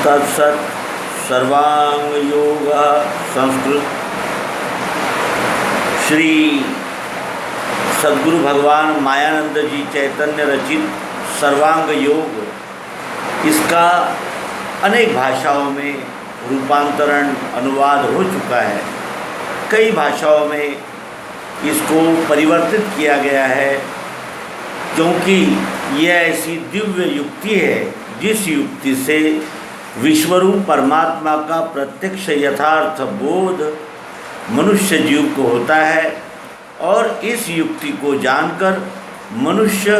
तत्सत्। सर्वांग योग संस्कृत श्री सद्गुरु भगवान मायानंद जी चैतन्य रचित सर्वांग योग, इसका अनेक भाषाओं में रूपांतरण अनुवाद हो चुका है। कई भाषाओं में इसको परिवर्तित किया गया है, क्योंकि यह ऐसी दिव्य युक्ति है जिस युक्ति से विश्वरूप परमात्मा का प्रत्यक्ष यथार्थ बोध मनुष्य जीव को होता है। और इस युक्ति को जानकर मनुष्य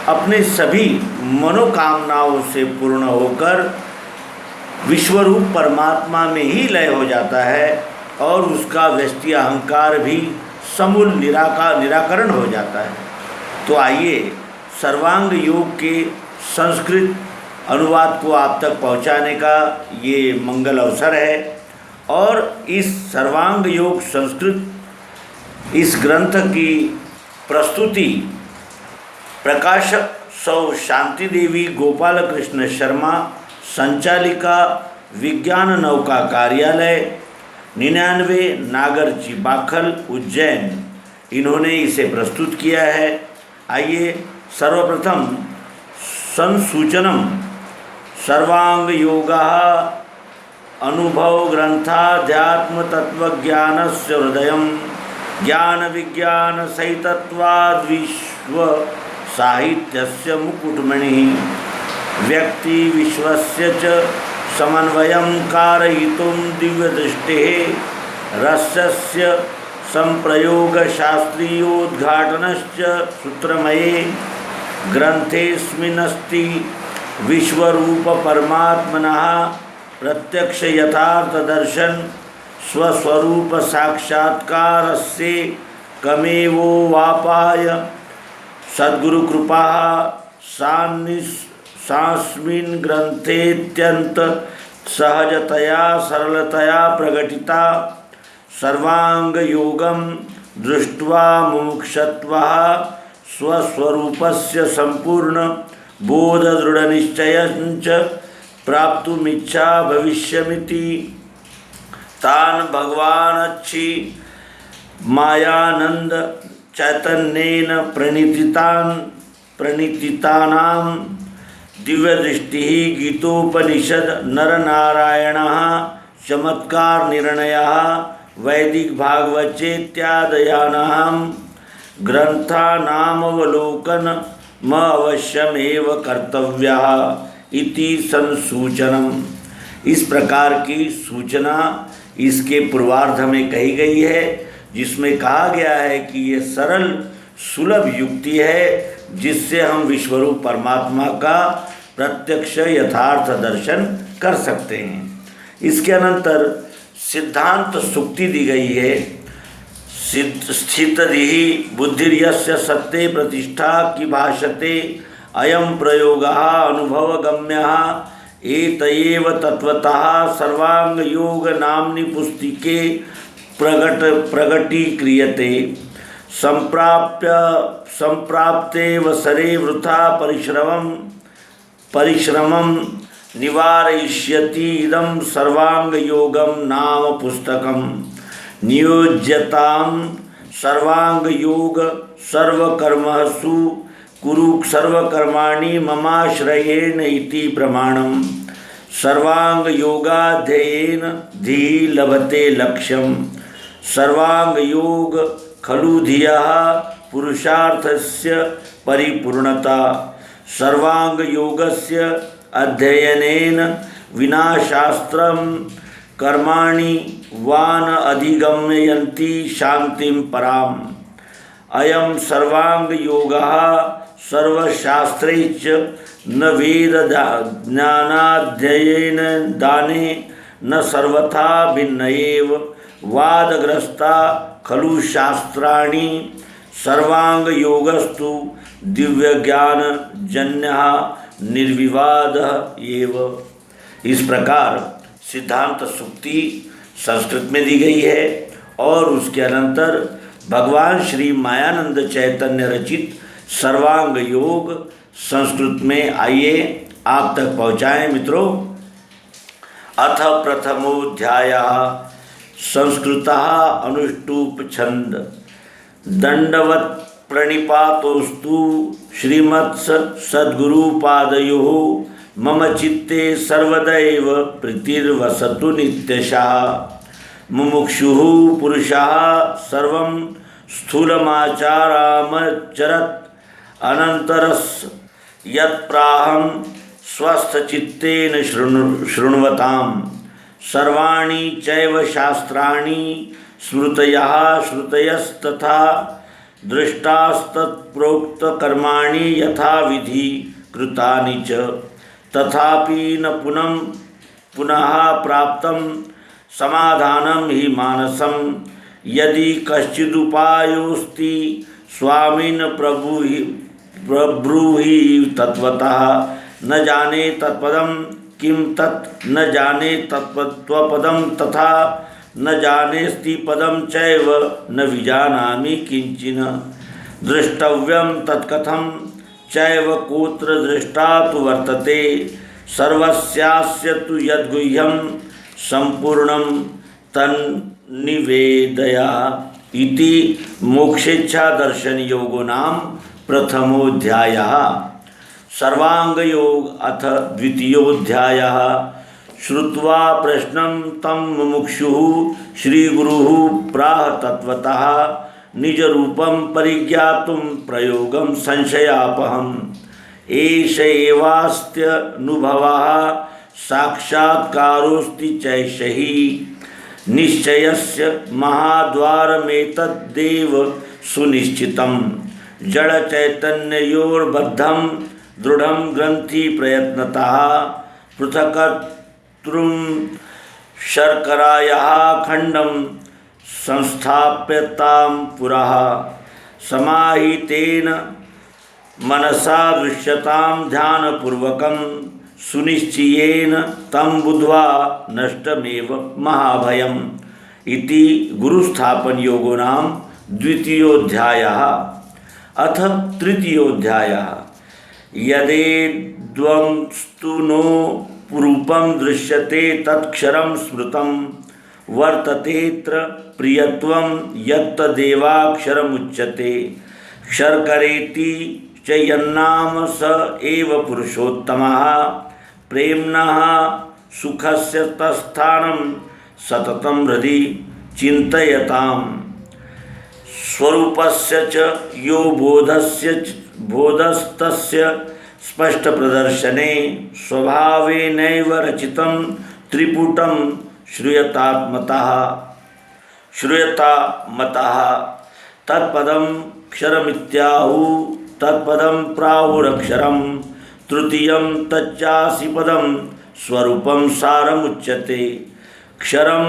अपने सभी मनोकामनाओं से पूर्ण होकर विश्वरूप परमात्मा में ही लय हो जाता है और उसका व्यष्टि अहंकार भी समूल निराकरण हो जाता है। तो आइए सर्वांग योग के संस्कृत अनुवाद को आप तक पहुंचाने का ये मंगल अवसर है। और इस सर्वांग योग संस्कृत इस ग्रंथ की प्रस्तुति प्रकाशक सौ शांति देवी गोपाल कृष्ण शर्मा, संचालिका विज्ञान नौका कार्यालय 99 नागरची बाखल उज्जैन, इन्होंने इसे प्रस्तुत किया है। आइए सर्वप्रथम संसूचनम सर्वांग योगः अनुभव ग्रंथाध्यात्म तत्वज्ञानस्य हृदयम् ज्ञान विज्ञान सहितत्वाद् विश्व साहित्यस्य मुकुटमणिः व्यक्ति विश्वस्य च समन्वयं कारयितुं दिव्यदृष्टेः रसस्य संप्रयोग शास्त्रीयोद्घाटनश्च सूत्रमये ग्रंथेऽस्मिन्नस्ति विश्वरूप परमात्मनः प्रत्यक्ष यथार्थ दर्शन स्वस्वरूप साक्षात्कारस्य कमेवोवापाय सद्गुरु कृपा सास्मिन् ग्रंथेत्यंत सहजतया सरलतया प्रकटिता। सर्वांग योगम दृष्ट्वा मुमुक्षत्वः स्वस्वरूपस्य संपूर्ण बोध दृढ़ निश्चयञ्च प्राप्तुमिच्छा भविष्यमिति तान् भगवानच्छी मायानंद चैतन्येन प्रणीतितानां दिव्यदृष्टिः गीतोपनिषद नरनारायणः चमत्कार निर्णयः वैदिक भागवचेत्यादयानां ग्रंथानामवलोकनम् अवश्यमेव कर्तव्यः इति संसूचनम। इस प्रकार की सूचना इसके पूर्वार्ध में कही गई है, जिसमें कहा गया है कि ये सरल सुलभ युक्ति है जिससे हम विश्वरूप परमात्मा का प्रत्यक्ष यथार्थ दर्शन कर सकते हैं। इसके अनंतर सिद्धांत सूक्ति दी गई है। स्थितधिः बुद्धिर्यस्य सत्ते प्रतिष्ठा की भाषते अयं प्रयोगः अनुभवगम्यः एतयेव तत्वतः सर्वांग योग नाम्नि पुस्तिके प्रकटीक्रियते। संप्राप्तेऽवसरे वृथा परिश्रमं निवारयिष्यति इदं सर्वांग योगम नाम पुस्तकम् नियोज्यतां सर्वांग योग सर्वकर्मसु कुरु सर्वकर्माणि ममाश्रयेण इति प्रमाणम्। सर्वांग योगाध्ययेन धीः लभते लक्ष्यम्। सर्वांग योग खलु धियः पुरुषार्थस्य परिपूर्णता। सर्वांग योगस्य अध्ययनेन विना शास्त्रं कर्माणि वान अधिगम्यन्ति शांतिं पराम्। अयं सर्वांग योगः सर्वशास्त्रैश्च न वेद ज्ञानाध्ययेन दाने न सर्वथा भिन्न एव वादग्रस्ता खलु शास्त्राणि। सर्वांग योगस्तु दिव्य ज्ञान जन्यः निर्विवादः एव। इस प्रकार सिद्धांत सूक्ति संस्कृत में दी गई है और उसके अनंतर भगवान श्री मायानंद चैतन्य रचित सर्वांग योग संस्कृत में आइए आप तक पहुँचाएँ मित्रों। अथ प्रथमोऽध्यायः संस्कृतः अनुष्टुप छंद दंडवत् प्रणिपातोस्तु श्रीमत्स सद्गुरुपादयोः मम चित्ते सर्वदैव प्रीतिर्वसतु नित्यशः मुमुक्षुः पुरुषः सर्वं स्थूलमाचारामचरत् अनन्तरस् यत्प्राहं स्वस्थचित्तेन शृण्वताम् सर्वाणि चैव शास्त्राणि स्मृतयः श्रुतयस्तथा दृष्टास्तत्प्रोक्तकर्माणि यथाविधि कृतानि च तथापि न पुनः प्राप्तं समाधानं हि मानसं यदि कश्चिदुपायोऽस्ति स्वामिन् प्रब्रूहि तत्त्वतः न जाने तत्पदं किं तत् न जाने तत्त्वपदं तथा न जानेस्ति पदं चैव न विजानामि किंचिन द्रष्टव्यं तत्कथं चैव कोत्र दृष्टा तु वर्तते सर्वस्यास्य तु यद्गुह्यं संपूर्णं तन्निवेदया इति मोक्षेच्छा दर्शन योगो नाम प्रथमोऽध्यायः सर्वांगयोग अथ द्वितीयोऽध्यायः श्रुत्वा प्रश्नं तं मुमुक्षुः श्रीगुरुः प्राह तत्त्वतः निजरूपं परिज्ञातुं प्रयोगं संशयापहम् एष एवास्त्यनुभवः साक्षात्कारोऽस्ति चैषहि निश्चयस्य महाद्वारमेतद्देव सुनिश्चितं जड़चैतन्ययोर्बद्धं दृढ़ं ग्रंथि प्रयत्नतः पृथक्कर्तुं शर्करायाः खंडं संस्थाप्यतां पुरः समाहितेन मनसा दृश्यतां ध्यानपूर्वकं सुनिश्चयेन तं बुद्ध्वा नष्टमेव महाभयम् इति गुरुस्थापन योगो नाम द्वितीयोऽध्यायः अथ तृतीयोऽध्यायः यदेद्वंस्तु नो रूपं दृश्यते तत्क्षरं स्मृतं वर्ततेऽत्र प्रियत्वं यत्तदेवाक्षरमुच्यते क्षरकरेति च यन्नाम स एव पुरुषोत्तमः प्रेम्णः सुखस्य तत्स्थानं सततं हृदि चिन्तयताम् स्वरूपस्य च यो बोधस्तस्य स्पष्ट प्रदर्शने स्वभावेनैव रचितं त्रिपुटं श्रूयतामतः तत्पदं क्षरमित्याहुः तत्पदं प्राहुरक्षरं तृतीयं तच्चासि पदं स्वरूपं सारमुच्यते क्षरं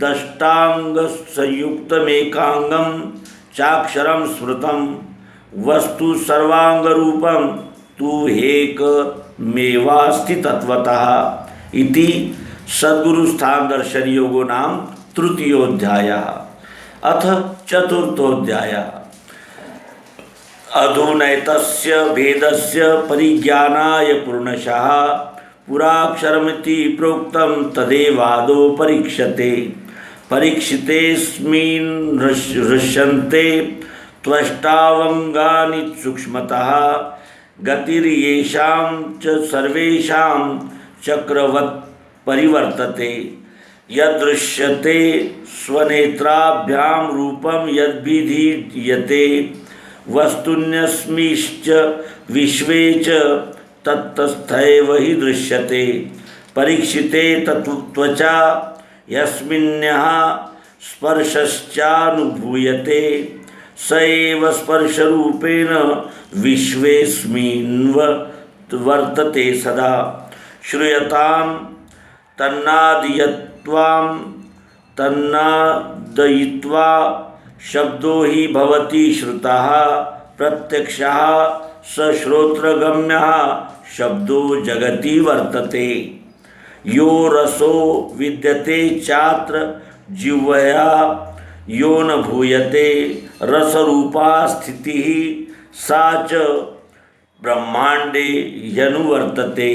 दष्टांगसंयुक्तमेकांगं चाक्षरं स्मृतं वस्तु सर्वांगरूपं तु एकमेवास्ति तत्त्वतः इति सद्गुरुस्थान दर्शन योगो नाम तृतीयोऽध्यायः अथ चतुर्थोऽध्यायः अधुनैतस्य भेदस्य परिज्ञानाय पूर्णशः पुराक्षरमिति प्रोक्तं तदेवादौ परीक्षते परीक्षितेऽस्मिन् हृष्यन्ते त्वष्टावङ्गानि सूक्ष्मतः गतिर्येषां च सर्वेषां चक्रवत् परिवर्तते यदृश्यते स्वनेत्राभ्यां रूपं यद्विधीयते वस्तुन्यस्मिश्च विश्वे च तत्तस्थैव हि दृश्यते परीक्षिते त्वचा यस्मिन्यः स्पर्शश्चानुभूयते स एव स्पर्शरूपेण विश्वेऽस्मिन्वर्तते सदा श्रूयतां तन्नादयित्वा शब्दो हि भवति श्रुतः प्रत्यक्षः सश्रोत्रगम्यः शब्दो जगति वर्तते यो रसो विद्यते चात्र जिह्वया यो न भूयते रसरूपा स्थितिः सा च ब्रह्मांडे ह्यनुवर्तते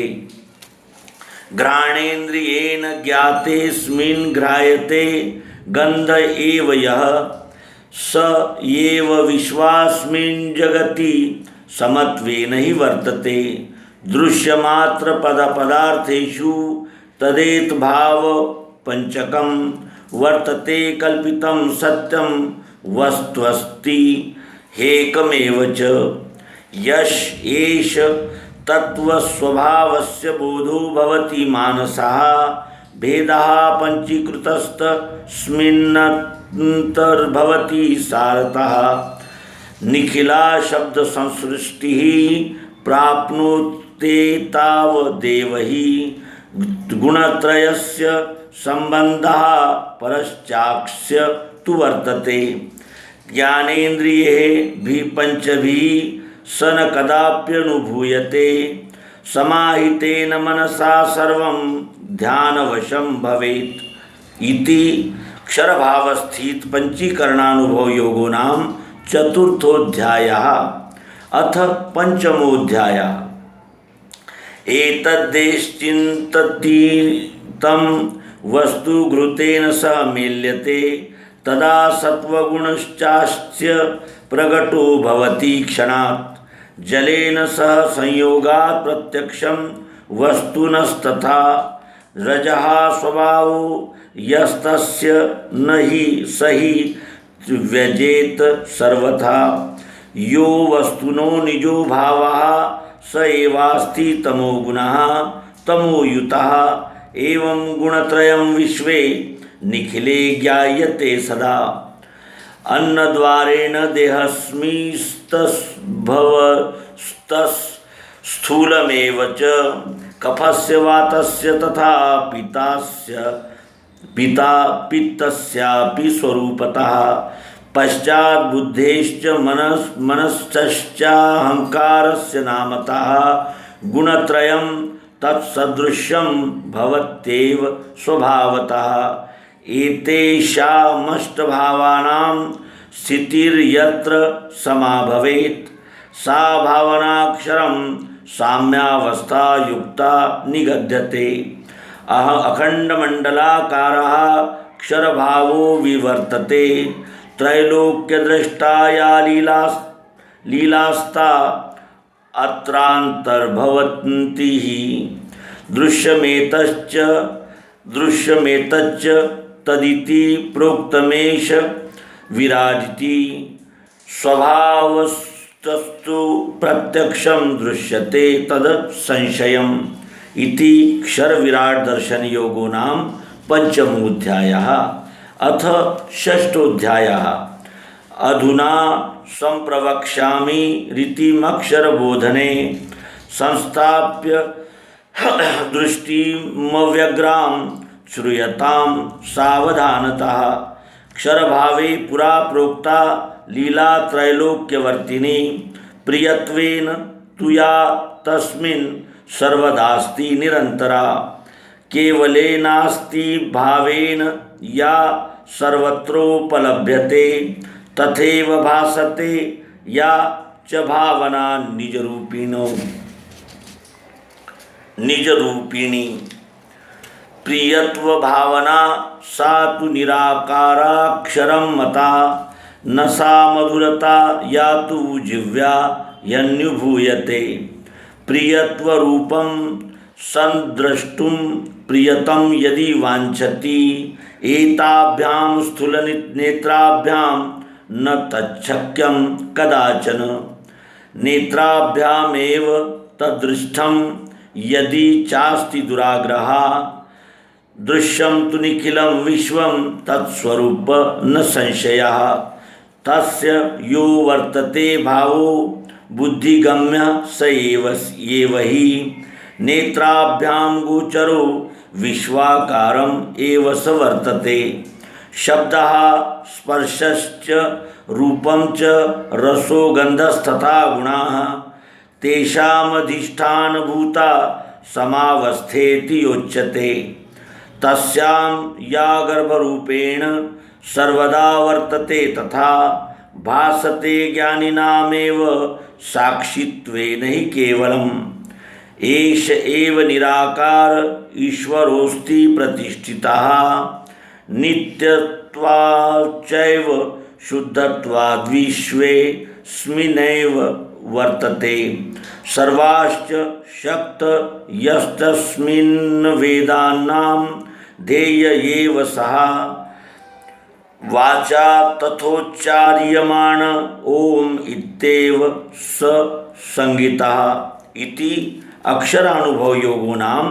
घ्राणेन्द्रियेण ज्ञातेऽस्मिन् घ्रायते गन्ध एव यः स एव विश्वास्मिन् जगति समत्वेन हि वर्तते। दृश्यमात्र पदार्थेषु तदेत भाव पंचकं वर्तते कल्पितं सत्यं वस्तुस्ति हेकमेव च। यश एष तत्त्वस्वभावस्य बोधो भवति मानसः भेदः पंचीकृतस्तस्मिन्नन्तर्भवति सारतः। निखिला शब्द संसृष्टिः प्राप्नोते तावदेव हि गुणत्रयस्य संबंधः परश्चाक्ष्य तु वर्तते। ज्ञानेन्द्रियैः पंचभिः स न कदाप्यनुभूयते। समाहितेन मनसा सर्वं ध्यानवशं भवेत् इति क्षरभावस्थित पंचीकरणानुभव योगो नाम चतुर्थोऽध्यायः। अथ पंचमोऽध्यायः। एतद्देश्चिन्ततीतं वस्तु घृतेन सह मेल्यते तदा सत्वगुणश्चास्य प्रकटो भवति क्षणात्। जलेन सह संयोगात् प्रत्यक्षं वस्तुनस्तथा रजः स्वभावो यस्तस्य न हि सहि व्यजेत सर्वथा। यो वस्तुनो निजो भावः स एवास्ति तमो गुणः तमोयुतः। एवं गुणत्रयं विश्वे निखिले ज्ञायते सदा। अन्नद्वारेण देहस्मिस्तस्भवस्तस्थूलमेव च कफस्य वातस्य तथा पित्तस्यापि स्वरूपतः। पश्चात् बुद्धेश्च मनश्चाहंकारस्य नामतः गुणत्रयं तत्सदृश्यं भवत्येव स्वभावतः। एतेषामष्टभावानां स्थितिर्यत्र समा भवेत् सा भावनाक्षरं साम्यावस्था युक्ता निगद्यते। अखंडमंडलाकारः क्षरभावो विवर्तते। त्रैलोक्यदृष्टा या लीलास्ता अत्रान्तर्भवन्ति हि। दृश्यमेतच्च तदिति प्रोक्तमेष विराजिति। स्वभावस्तु प्रत्यक्षं दृश्यते तद संशयम् इति क्षर विराट दर्शन योगो नाम पंचमोऽध्यायः। अथ षष्ठोऽध्यायः। अधुना संप्रवक्ष्यामि रीतिमक्षरबोधने। संस्थाप्य दृष्टिमव्यग्रां श्रूयतां सावधानतः। क्षरभावे पुरा प्रोक्ता लीला त्रैलोक्यवर्तिनी। प्रियत्वेन तु या तस्मिन् सर्वदास्ति निरन्तरा। केवलेनास्ति भावेन या सर्वत्रोपलभ्यते। तथैव भासते या च भावना निजरूपिणी। प्रियत्व भावना सा तु निराकाराक्षरं मता। न सा मधुरता या तु जिह्वा यन्युभूयते। प्रियत्वरूपं संद्रष्टुं प्रियतं यदि वाञ्छति। एताभ्यां स्थूलनेत्राभ्यां न तच्छक्यं कदाचन। नेत्राभ्यामेव तदृष्टं यदि चास्ति दुराग्रह। दृश्यं तु निखिलं विश्वं तत्स्वरूप न संशयः। तस्य यो वर्तते भावो बुद्धिगम्य स एव हि। नेत्राभ्यां गोचरो विश्वाकारम एव स वर्तते। शब्दः स्पर्शश्च रूपं च रसो गन्धस्तथा गुणाः तेषामधिष्ठानभूता समावस्थेति योच्यते। तस्यां या गर्भरूपेण सर्वदा वर्तते तथा भासते ज्ञानिनामेव साक्षित्वेन हि केवलम्। एष एव निराकार ईश्वरोऽस्ति प्रतिष्ठितः नित्यत्वाच्चैव शुद्धत्वाद्विश्वेऽस्मिन्नेव वर्तते सर्वाश्च शक्त यस्तस्मिन् वेदानां ध्येय एव सः वाचा तथोच्चार्यमाण ओम इत्येव स संगीतः इति अक्षरानुभव योगो नाम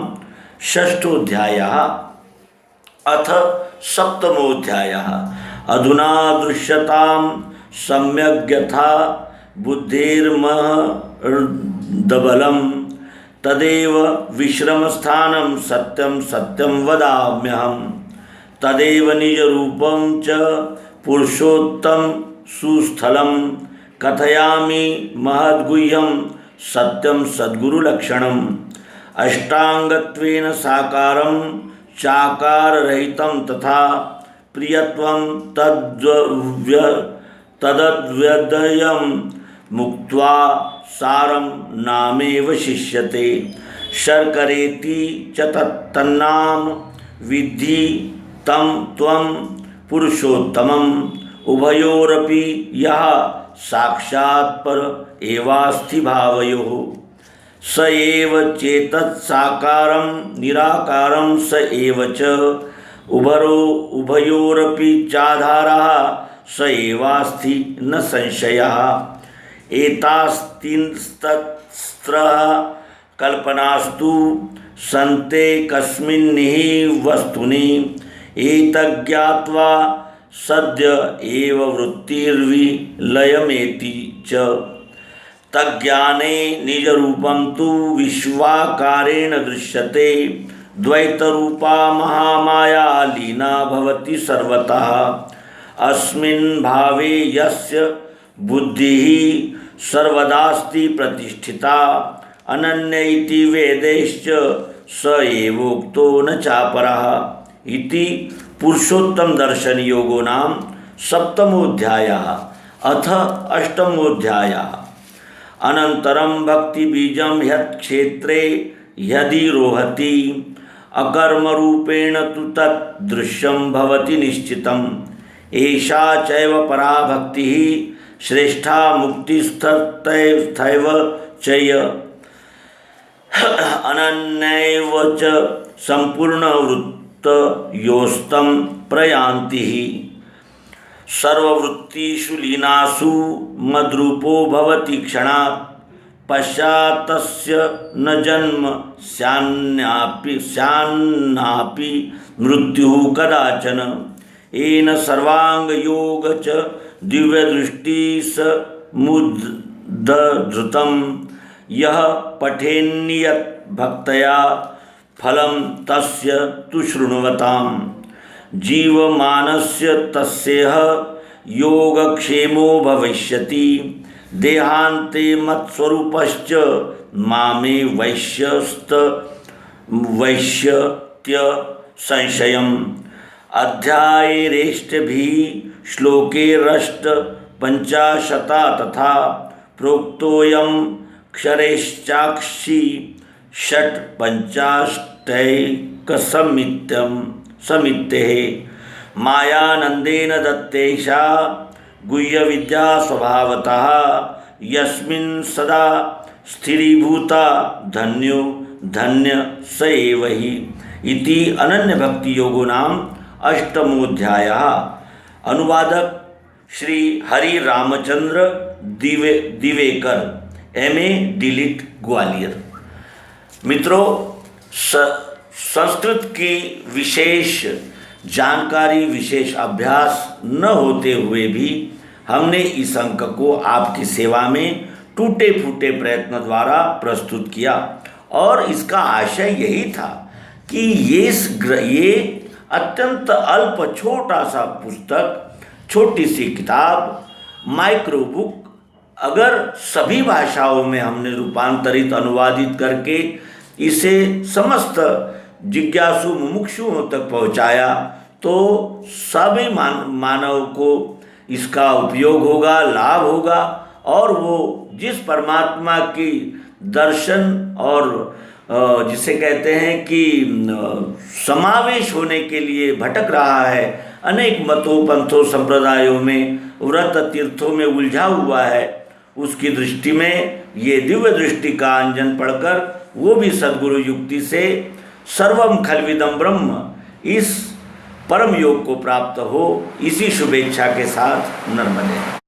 षष्ठोऽध्यायः अथ सप्तमोऽध्यायः अधुना दृश्यतां सम्यग् यथा बुद्धिर्महदबलं तदेव विश्रमस्थानं सत्यं सत्यं वदाम्यहम् तदेव निजरूपं च पुरुषोत्तम सुस्थलं कथयामि महद्गुह्यं सत्यं सद्गुरुलक्षणम् अष्टांगत्वेन साकारं चाकाररहितं तथा प्रियत्वं तदव्यदयं मुक्त्वा सारं नामेव शिष्यते शर्करेति च तन्नाम विद्धि तम त्वं पुरुषोत्तमम् उभयोरपि यः साक्षात् पर एवास्ति भावयोः स एव चेतत् साकारं निराकारं स एव च उभयोरपि चाधारः स एवास्ति न संशयः एतास्तिंस्तत्रः कल्पनास्तु सन्ते कस्मिन्निहि वस्तुनि एतज्ज्ञात्वा सद्य एव वृत्तिर्विलयमेति च तज्ज्ञाने निजरूपं तु विश्वाकारेण दृश्यते द्वैतरूपा महामाया लीना भवति सर्वतः अस्मिन् भावे यस्य बुद्धिः सर्वदास्ति प्रतिष्ठिता अनन्य इति वेदैश्च स एवोक्तो न चापरः इति पुरुषोत्तम दर्शन योगो नाम सप्तमोऽध्यायः अथ अष्टमोऽध्यायः अनन्तरं भक्ति बीजं यत्क्षेत्रे यदि रोहति अकर्मरूपेण तु तत् दृश्यं भवति निश्चितम् एषा चैव परा भक्तिः श्रेष्ठा मुक्तिस्तथैव चय अनन्यैव च सम्पूर्णवृत्तयोस्तं प्रयान्ति सर्ववृत्तिषु लीनासु मद्रूपो भवति क्षणात् पश्चात् तस्य न जन्म स्यान्नापि मृत्युः कदाचन येन सर्वांगयोग च दिव्यदृष्टि समुद्धृतं यः पठेन्यत् भक्तया फलं तस्य तु शृण्वताम् जीवमानस्य तस्यः योगक्षेमो भविष्यति देहान्ते मत्स्वरूपश्च मामे वैश्यत्य संशयम् अध्यायेरेष्टभिः श्लोकेरष्टपञ्चाशता तथा प्रोक्तोऽयं क्षरेश्चाक्षी षट्पञ्चाशदैकसमित्तेः मायानन्देन दत्तेषा गुह्यविद्या स्वभावतः यस्मिन् सदा स्थिरीभूता धन्यो धन्य स एव हि इति अनन्य भक्ति योगो नाम अष्टमोऽध्यायः। अनुवादक श्री हरि रामचंद्र दिवेकर MA डिलीट ग्वालियर। मित्रों, संस्कृत की विशेष जानकारी विशेष अभ्यास न होते हुए भी हमने इस अंक को आपकी सेवा में टूटे फूटे प्रयत्न द्वारा प्रस्तुत किया और इसका आशय यही था कि ये अत्यंत अल्प छोटा सा पुस्तक, छोटी सी किताब, माइक्रो बुक अगर सभी भाषाओं में हमने रूपांतरित अनुवादित करके इसे समस्त जिज्ञासु मुमुक्षुओं तक पहुंचाया तो सभी मानव को इसका उपयोग होगा, लाभ होगा और वो जिस परमात्मा की दर्शन और जिसे कहते हैं कि समावेश होने के लिए भटक रहा है, अनेक मतों पंथों संप्रदायों में, व्रत तीर्थों में उलझा हुआ है, उसकी दृष्टि में ये दिव्य दृष्टि का अंजन पढ़कर वो भी सद्गुरु युक्ति से सर्वम खलविदम ब्रह्म इस परम योग को प्राप्त हो, इसी शुभेच्छा के साथ नर्मदे।